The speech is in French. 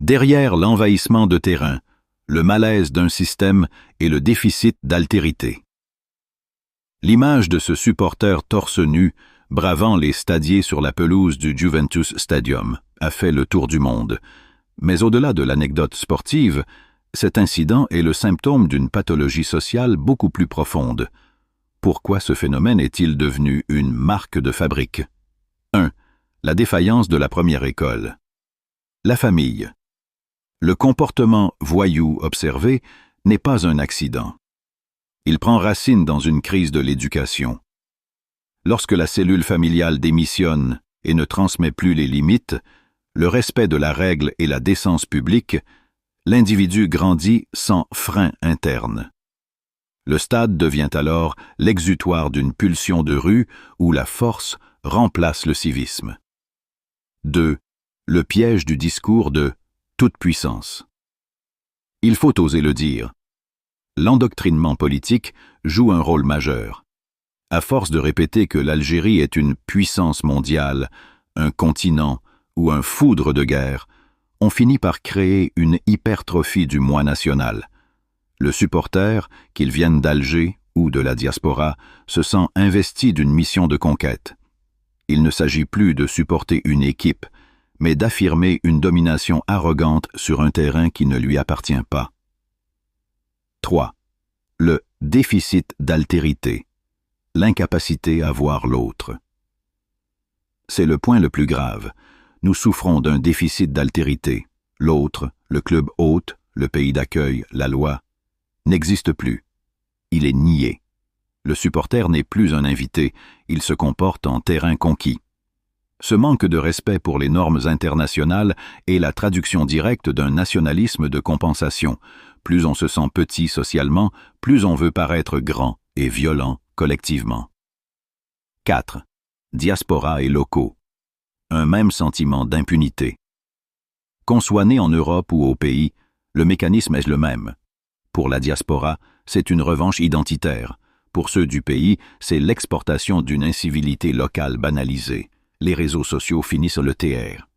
Derrière l'envahissement de terrain, le malaise d'un système et le déficit d'altérité. L'image de ce supporter torse nu, bravant les stadiers sur la pelouse du Juventus Stadium, a fait le tour du monde. Mais au-delà de l'anecdote sportive, cet incident est le symptôme d'une pathologie sociale beaucoup plus profonde. Pourquoi ce phénomène est-il devenu une marque de fabrique? 1. La défaillance de la première école. La famille. Le comportement voyou observé n'est pas un accident. Il prend racine dans une crise de l'éducation. Lorsque la cellule familiale démissionne et ne transmet plus les limites, le respect de la règle et la décence publique, l'individu grandit sans frein interne. Le stade devient alors l'exutoire d'une pulsion de rue où la force remplace le civisme. 2. Le piège du discours de toute puissance. Il faut oser le dire. L'endoctrinement politique joue un rôle majeur. À force de répéter que l'Algérie est une puissance mondiale, un continent ou un foudre de guerre, on finit par créer une hypertrophie du moi national. Le supporter, qu'il vienne d'Alger ou de la diaspora, se sent investi d'une mission de conquête. Il ne s'agit plus de supporter une équipe, mais d'affirmer une domination arrogante sur un terrain qui ne lui appartient pas. 3. Le déficit d'altérité, l'incapacité à voir l'autre. C'est le point le plus grave. Nous souffrons d'un déficit d'altérité. L'autre, le club hôte, le pays d'accueil, la loi, n'existe plus. Il est nié. Le supporter n'est plus un invité, il se comporte en terrain conquis. Ce manque de respect pour les normes internationales est la traduction directe d'un nationalisme de compensation. Plus on se sent petit socialement, plus on veut paraître grand et violent collectivement. 4. Diaspora et locaux. Un même sentiment d'impunité. Qu'on soit né en Europe ou au pays, le mécanisme est le même. Pour la diaspora, c'est une revanche identitaire. Pour ceux du pays, c'est l'exportation d'une incivilité locale banalisée. Les réseaux sociaux finissent le TR.